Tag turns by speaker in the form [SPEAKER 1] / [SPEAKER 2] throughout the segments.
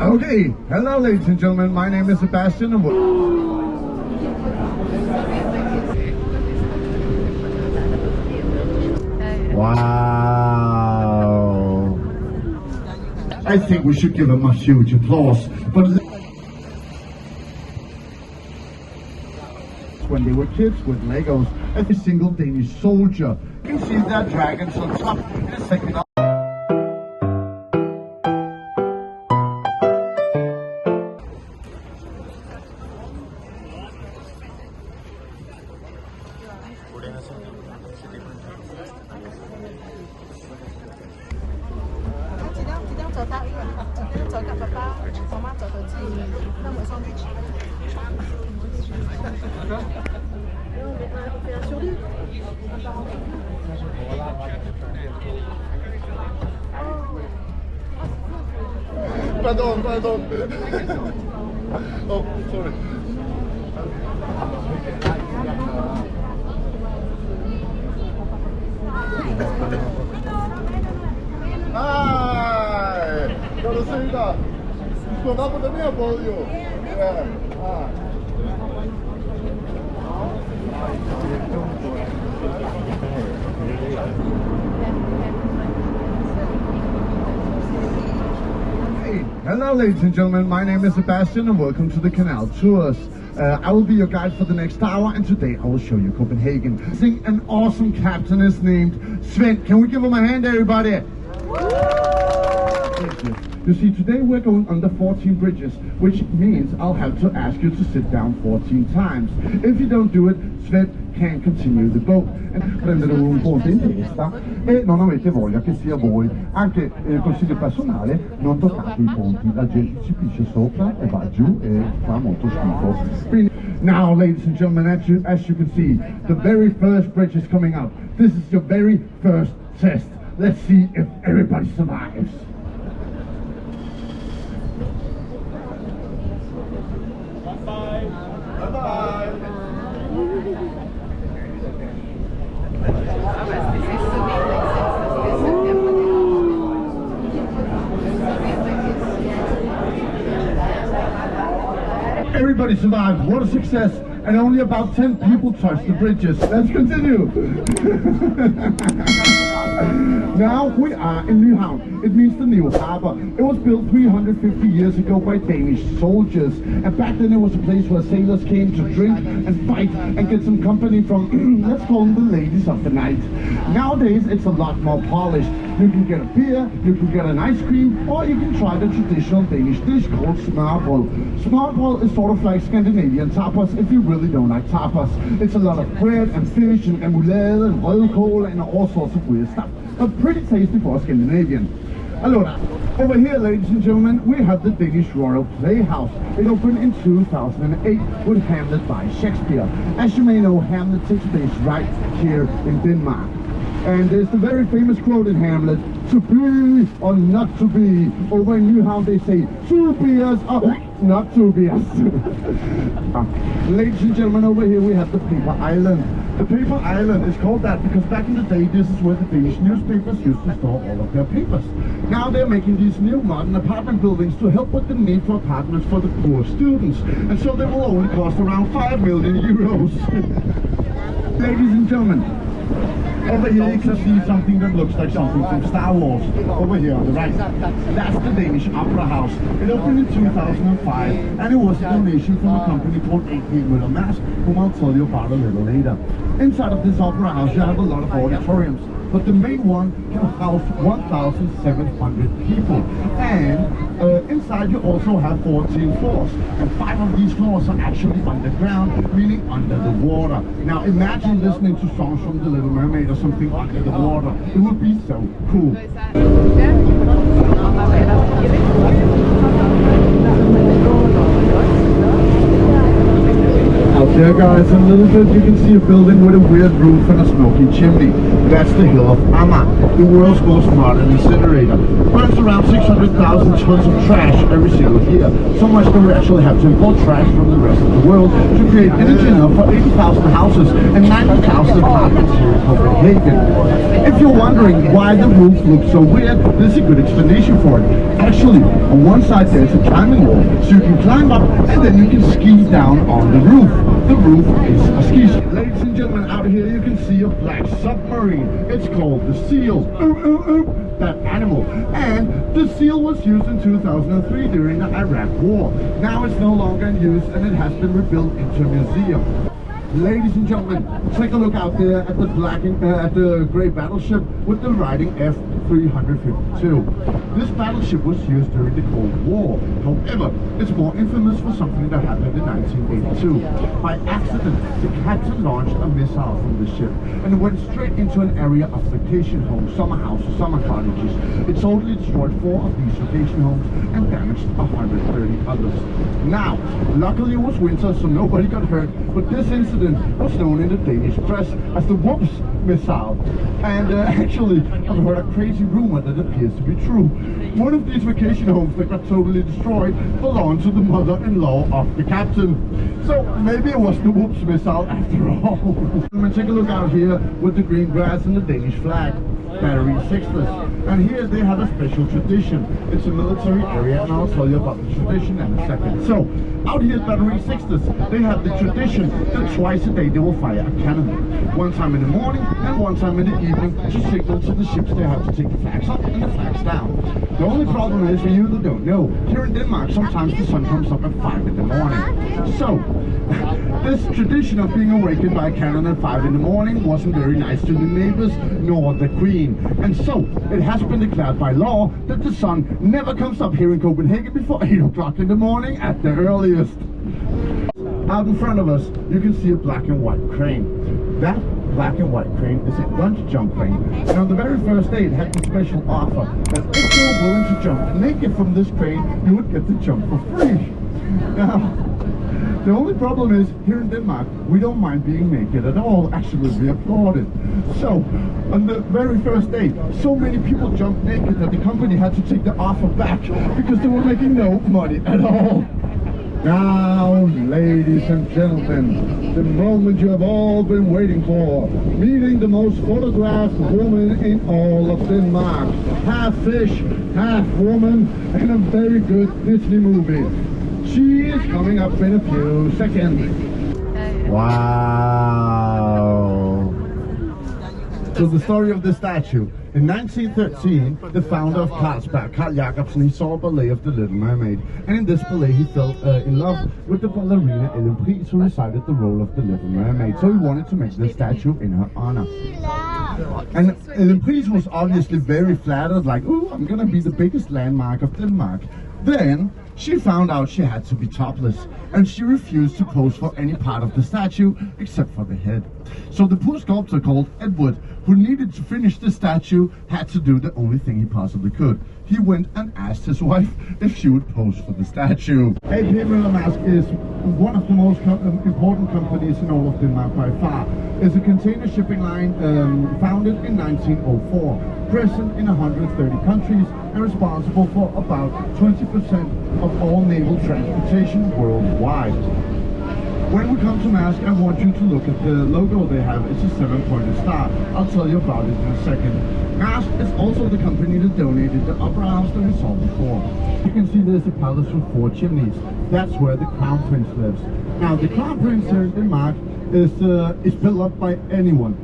[SPEAKER 1] Okay, hello ladies and gentlemen, my name is Sebastian and wow. I think we should give him a huge applause. But when they were kids with Legos, every single Danish soldier, you can see their dragons on top in a second. Pardon. Oh, sorry. Hej! Kan du se dig? Du skal op på den her båd jo. Ja. Hello ladies and gentlemen, my name is Sebastian and welcome to the Canal Tours. I will be your guide for the next hour and today I will show you Copenhagen. An awesome captain is named Sven. Can we give him a hand everybody? Thank you. You see, today we're going under 14 bridges, which means I'll have to ask you to sit down 14 times. If you don't do it, Sven can't continue the boat. Prendere un ponte in testa e non avete voglia che sia voi. Anche il consiglio personale, non toccate i ponti, la gente ci pisce sopra e va giù e fa molto schifo. Quindi, now, ladies and gentlemen, as you can see, the very first bridge is coming up. This is your very first test. Let's see if everybody survives. Bye-bye. Bye-bye. Everybody survived. What a success. And only about 10 people touched the bridges. Let's continue. Now we are in Nyhavn. It means the new harbour. It was built 350 years ago by Danish soldiers. And back then it was a place where sailors came to drink and fight and get some company from, let's call them the ladies of the night. Nowadays it's a lot more polished. You can get a beer, you can get an ice cream, or you can try the traditional Danish dish called smørrebrød. Smørrebrød is sort of like Scandinavian tapas if you really don't like tapas. It's a lot of bread and fish and remoulade and rødkål and all sorts of weird stuff. But pretty tasty for a Scandinavian. Allora, over here, ladies and gentlemen, we have the Danish Royal Playhouse. It opened in 2008 with Hamlet by Shakespeare. As you may know, Hamlet takes place right here in Denmark. And there's the very famous quote in Hamlet, to be or not to be. Over in Nyhavn they say, two beers or not two beers. Ladies and gentlemen, over here we have the paper island. The paper island is called that because back in the day this is where the Danish newspapers used to store all of their papers. Now they're making these new modern apartment buildings to help with the need for apartments for the poor students. And so they will only cost around 5 million euros. Ladies and gentlemen, over here you can see something that looks like something from Star Wars. Over here on the right. That's the Danish Opera House. It opened in 2005 and it was a donation from a company called AP Møller, whom I'll tell you about a little later. Inside of this opera house you have a lot of auditoriums, but the main one can house 1,700 people. And inside you also have 14 floors, and 5 of these floors are actually underground, meaning under the water. Now imagine listening to songs from the Little Mermaid or something under the water. It would be so cool. I'll check out. rise a little bit, you can see a building with a weird roof and a smoky chimney. That's the hill of Amager, the world's most modern incinerator. Burns around 600,000 tons of trash every single year. So much that we actually have to import trash from the rest of the world to create energy enough for 80,000 houses and 90,000 apartments here in Copenhagen. If you're wondering why the roof looks so weird, there's a good explanation for it. Actually, on one side there's a climbing wall, so you can climb up and then you can ski down on the roof. The roof is a ski slope. Ladies and gentlemen, out here you can see a black submarine. It's called the Seal. That animal. And the Seal was used in 2003 during the Iraq War. Now it's no longer in use and it has been rebuilt into a museum. Ladies and gentlemen, take a look out there at the grey battleship with the writing F352. This battleship was used during the Cold War. However, it's more infamous for something that happened in 1982. By accident, the captain launched a missile from the ship and it went straight into an area of vacation homes, summer houses, summer cottages. It totally destroyed 4 of these vacation homes and damaged 130 others. Now, luckily it was winter, so nobody got hurt, but this incident was known in the Danish press as the Whoops missile. And actually, I've heard a crazy rumor that appears to be true. One of these vacation homes that got totally destroyed belonged to the mother-in-law of the captain. So maybe it was the Whoops missile after all. I'm gonna take a look out here with the green grass and the Danish flag. Battery 6ers. And here they have a special tradition. It's a military area and I'll tell you about the tradition in a second. So, out here at Battery 6ers, they have the tradition that twice a day they will fire a cannon. One time in the morning and one time in the evening to signal to the ships they have to take the flags up and the flags down. The only problem is, for you that don't know, here in Denmark sometimes the sun comes up at 5 in the morning. So, this tradition of being awakened by a cannon at 5 in the morning wasn't very nice to the neighbors nor the Queen. And so, it has been declared by law that the sun never comes up here in Copenhagen before 8 o'clock in the morning at the earliest. Out in front of us, you can see a black and white crane. That black and white crane is a bungee jump crane. And on the very first day, it had the special offer that if you were willing to jump naked from this crane, you would get to jump for free. Now, the only problem is, here in Denmark, we don't mind being naked at all. Actually, we applaud it. So, on the very first day, so many people jumped naked that the company had to take the offer back because they were making no money at all. Now, ladies and gentlemen, the moment you have all been waiting for, meeting the most photographed woman in all of Denmark. Half fish, half woman, and a very good Disney movie. She is coming up in a few seconds. Wow. So the story of the statue. In 1913, the founder of Carlsberg, Carl Jacobsen, he saw a ballet of the Little Mermaid. And in this ballet, he fell in love with the ballerina Ellen Pries, who recited the role of the Little Mermaid. So he wanted to make the statue in her honor. And Ellen Pries was obviously very flattered, like, ooh, I'm gonna be the biggest landmark of Denmark. Then, she found out she had to be topless, and she refused to pose for any part of the statue except for the head. So the poor sculptor called Edward, who needed to finish the statue, had to do the only thing he possibly could. He went and asked his wife if she would pose for the statue. AP Møller is one of the most important companies in all of Denmark by far. It's a container shipping line founded in 1904, present in 130 countries and responsible for about 20% of all naval transportation worldwide. When we come to Maersk, I want you to look at the logo they have. It's a 7-pointed star. I'll tell you about it in a second. Maersk is also the company that donated the opera house that we saw before. You can see there's a palace with 4 chimneys. That's where the Crown Prince lives. Now, the Crown Prince here in Denmark is built up by everyone.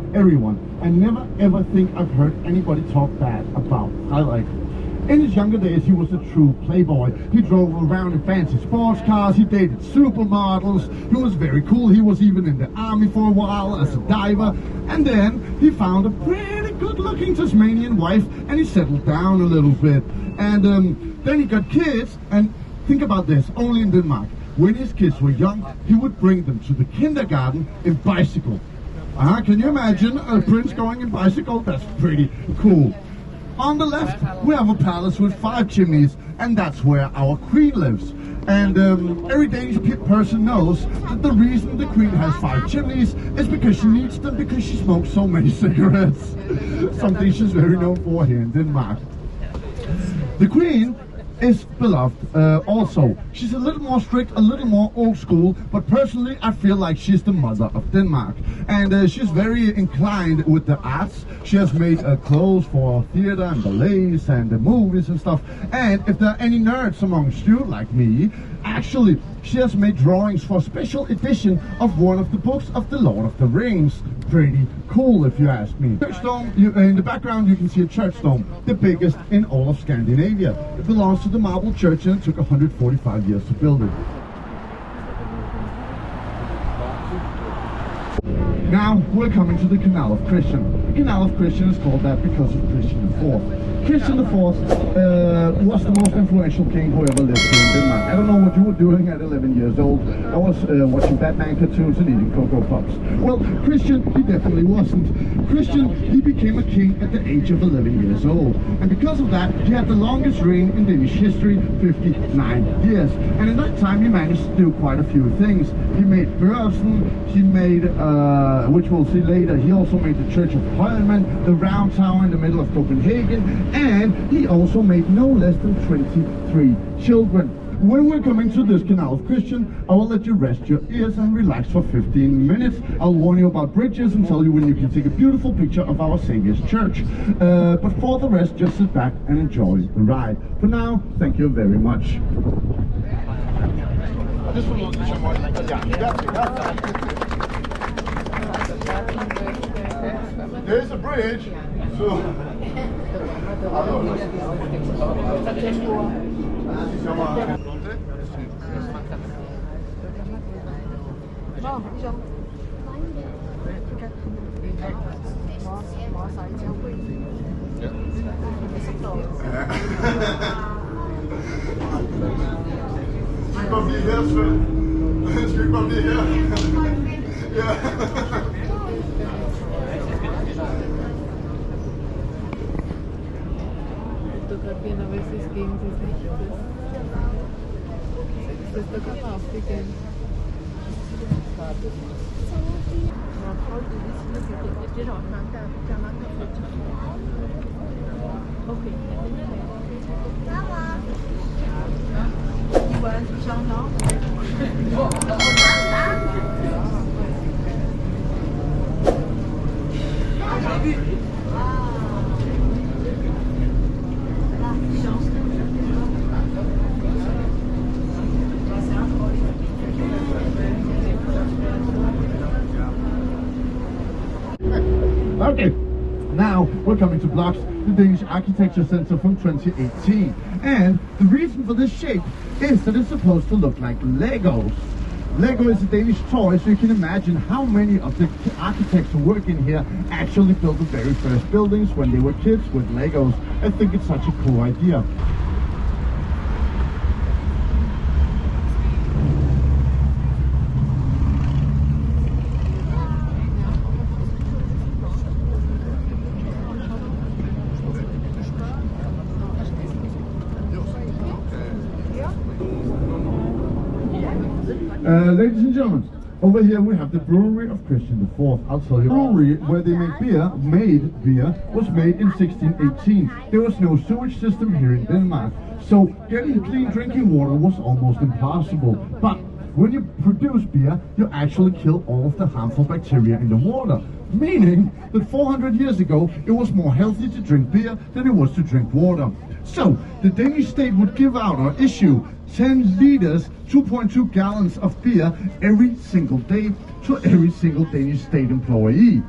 [SPEAKER 1] I never ever think I've heard anybody talk bad about Frederik. In his younger days, he was a true playboy. He drove around in fancy sports cars, he dated supermodels, he was very cool, he was even in the army for a while as a diver, and then he found a pretty good-looking Tasmanian wife, and he settled down a little bit. And then he got kids, and think about this, only in Denmark. When his kids were young, he would bring them to the kindergarten in bicycle. Can you imagine a prince going in bicycle? That's pretty cool. On the left, we have a palace with 5 chimneys, and that's where our queen lives. And every Danish person knows that the reason the Queen has 5 chimneys is because she needs them because she smokes so many cigarettes. Something she's very known for here in Denmark. The Queen is beloved also. She's a little more strict, a little more old school, but personally I feel like she's the mother of Denmark. And she's very inclined with the arts. She has made clothes for theater and ballets and movies and stuff. And if there are any nerds amongst you, like me, actually she has made drawings for a special edition of one of the books of the Lord of the Rings. Pretty cool if you ask me. Church dome, in the background you can see a church dome, the biggest in all of Scandinavia. It belongs to the Marble Church and it took 145 years to build it. Now we're coming to the Canal of Christian. The Canal of Christian is called that because of Christian IV. Christian IV was the most influential king who ever lived here in Denmark. I don't know what you were doing at 11 years old. I was watching Batman cartoons and eating Cocoa Puffs. Well, Christian, he definitely wasn't. Christian, he became a king at the age of 11 years old. And because of that, he had the longest reign in Danish history, 59 years. And in that time, he managed to do quite a few things. He made Brewhouse, he made, which we'll see later, he also made the Church of Holmen, the round tower in the middle of Copenhagen, and he also made no less than 23 children. When we're coming to this Canal of Christian, I will let you rest your ears and relax for 15 minutes. I'll warn you about bridges and tell you when you can take a beautiful picture of our Saviour's church. But for the rest, just sit back and enjoy the ride. For now, thank you very much. There's a bridge, so...
[SPEAKER 2] Fotografieren, aber es ist gegen das nicht das da kann man aufgehen.
[SPEAKER 1] Okay, now we're coming to BLOX, the Danish Architecture Centre from 2018. And the reason for this shape is that it's supposed to look like Legos. Lego is a Danish toy, so you can imagine how many of the architects who work in here actually built the very first buildings when they were kids with Legos. I think it's such a cool idea. Ladies and gentlemen, over here we have the brewery of Christian IV. I'll tell you, the brewery where they make beer, was made in 1618. There was no sewage system here in Denmark, so getting clean drinking water was almost impossible. But when you produce beer, you actually kill all of the harmful bacteria in the water. Meaning that 400 years ago, it was more healthy to drink beer than it was to drink water. So, the Danish state would give out or issue 10 liters, 2.2 gallons of beer every single day to every single Danish state employee.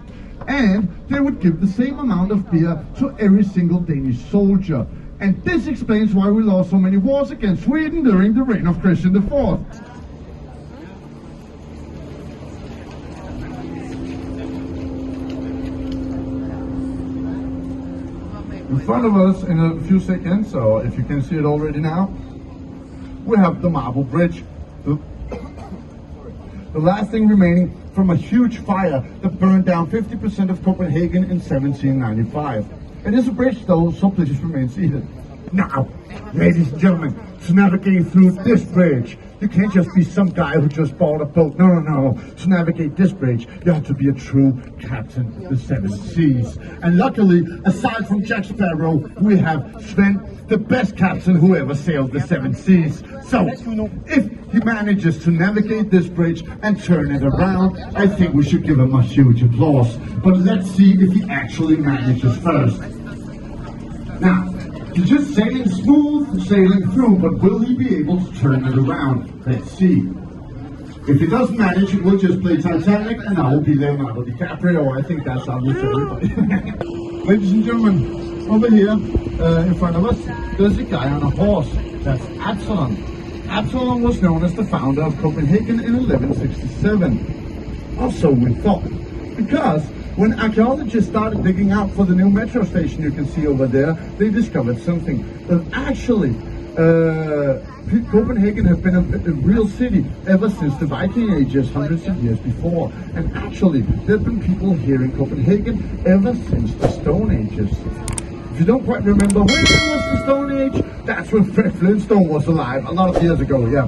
[SPEAKER 1] And they would give the same amount of beer to every single Danish soldier. And this explains why we lost so many wars against Sweden during the reign of Christian IV. In front of us in a few seconds, or if you can see it already now, we have the Marble Bridge. The last thing remaining from a huge fire that burned down 50% of Copenhagen in 1795. It is a bridge though, so please remain seated. Now, ladies and gentlemen, to navigate through this bridge. You can't just be some guy who just bought a boat. No. To navigate this bridge, you have to be a true captain of the seven seas. And luckily, aside from Jack Sparrow, we have Sven, the best captain who ever sailed the seven seas. So, if he manages to navigate this bridge and turn it around, I think we should give him a huge applause. But let's see if he actually manages first. Now, he's just sailing smooth, sailing through, but will he be able to turn it around? Let's see. If he doesn't manage, we'll just play Titanic and I will be Leonardo DiCaprio. I think that's obvious to everybody. Ladies and gentlemen, over here in front of us, there's a guy on a horse. That's Absalon. Absalon was known as the founder of Copenhagen in 1167. Or so we thought. Because when archaeologists started digging out for the new metro station you can see over there, they discovered something. That actually, Copenhagen has been a real city ever since the Viking Ages, hundreds of years before. And actually, there have been people here in Copenhagen ever since the Stone Ages. If you don't quite remember when was the Stone Age, that's when Fred Flintstone was alive, a lot of years ago, yeah.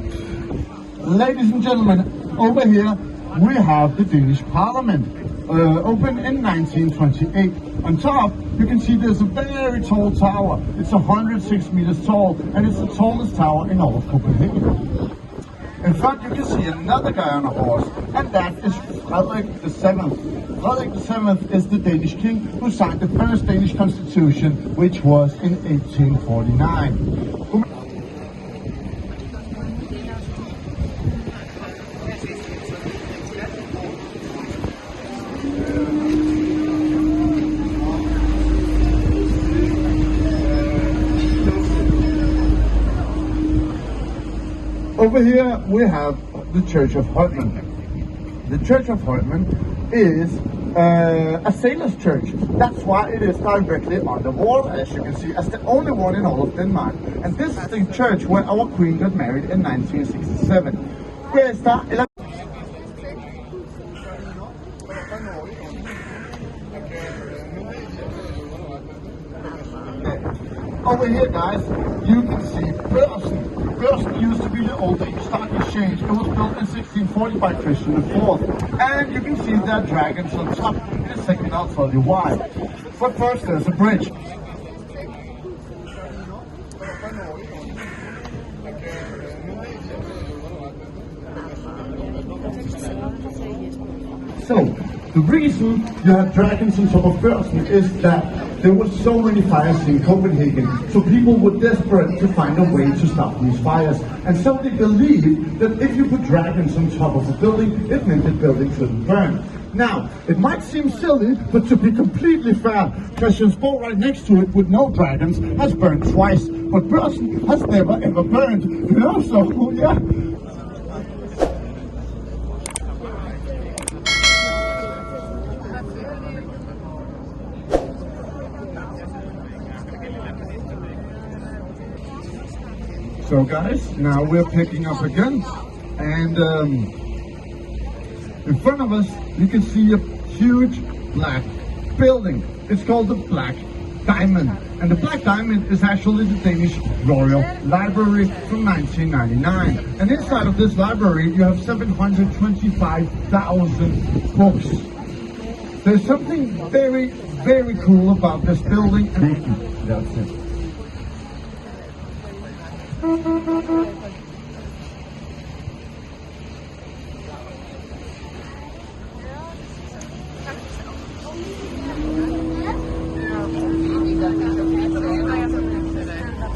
[SPEAKER 1] Ladies and gentlemen, over here we have the Danish Parliament. Opened in 1928. On top, you can see there's a very tall tower. It's 106 meters tall, and it's the tallest tower in all of Copenhagen. In front, you can see another guy on a horse, and that is Frederik VII. Frederik VII is the Danish king who signed the first Danish constitution, which was in 1849. Over here we have the Church of Holmen. The Church of Holmen is a sailor's church. That's why it is directly on the wall, as you can see, as the only one in all of Denmark. And this is the church where our queen got married in 1967. Over here, guys, you can see Børsen. Børsen used to be the old Danish stock exchange. It was built in 1640 by Christian IV. And you can see there are dragons on top. In a second, I'll tell you why. But first, there's a bridge. So, the reason you have dragons on top of Børsen is that there were so many fires in Copenhagen, so people were desperate to find a way to stop these fires. And so they believed that if you put dragons on top of a building, it meant the building couldn't burn. Now, it might seem silly, but to be completely fair, Christiansborg right next to it with no dragons has burned twice, but Børsen has never ever burned. You know, so yeah. So guys, now we're picking up again, and in front of us you can see a huge black building. It's called the Black Diamond, and the Black Diamond is actually the Danish Royal Library from 1999. And inside of this library you have 725,000 books. There's something very, very cool about this building. That's it.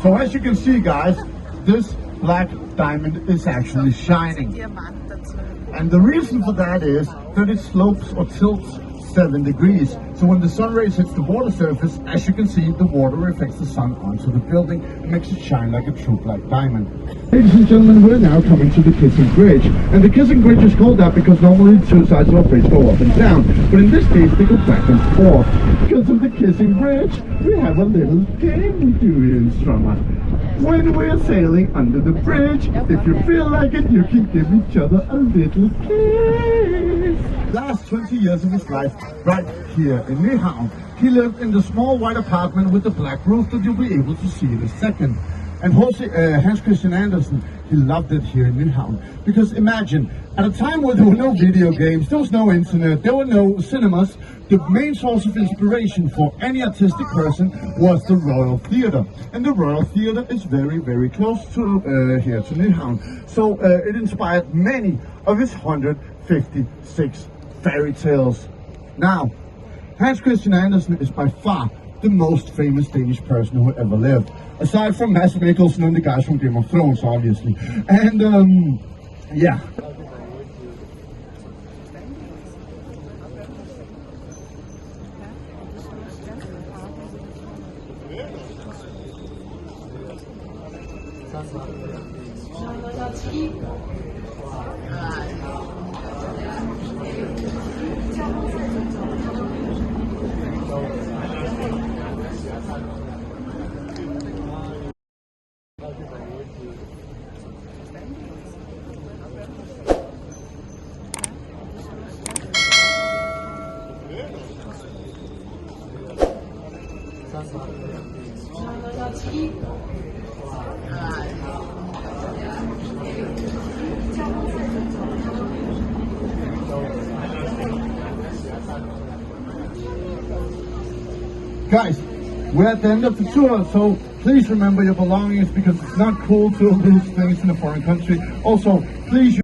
[SPEAKER 1] So as you can see, guys, this black diamond is actually shining. And the reason for that is that it slopes or tilts 7 degrees. So when the sun rays hits the water surface, as you can see, the water reflects the sun onto the building and makes it shine like a true black diamond. Ladies and gentlemen, we're now coming to the Kissing Bridge. And the Kissing Bridge is called that because normally two sides of a bridge go up and down. But in this case, they go back and forth. Because of the Kissing Bridge, we have a little game we do here in Strømmen. When we're sailing under the bridge, if you feel like it, you can give each other a little kiss. Last 20 years of his life, right here in Nyhavn, he lived in the small white apartment with the black roof that you'll be able to see in a second. And Hans Christian Andersen, he loved it here in Nyhavn. Because imagine, at a time where there were no video games, there was no internet, there were no cinemas, the main source of inspiration for any artistic person was the Royal Theatre. And the Royal Theatre is very, very close to here to Nyhavn. So it inspired many of his 156 fairy tales. Now, Hans Christian Andersen is by far the most famous Danish person who ever lived. Aside from Mads Mikkelsen and the guys from Game of Thrones, obviously. And, yeah. Guys, we're at the end of the tour, so please remember your belongings because it's not cool to lose things in a foreign country. Also, please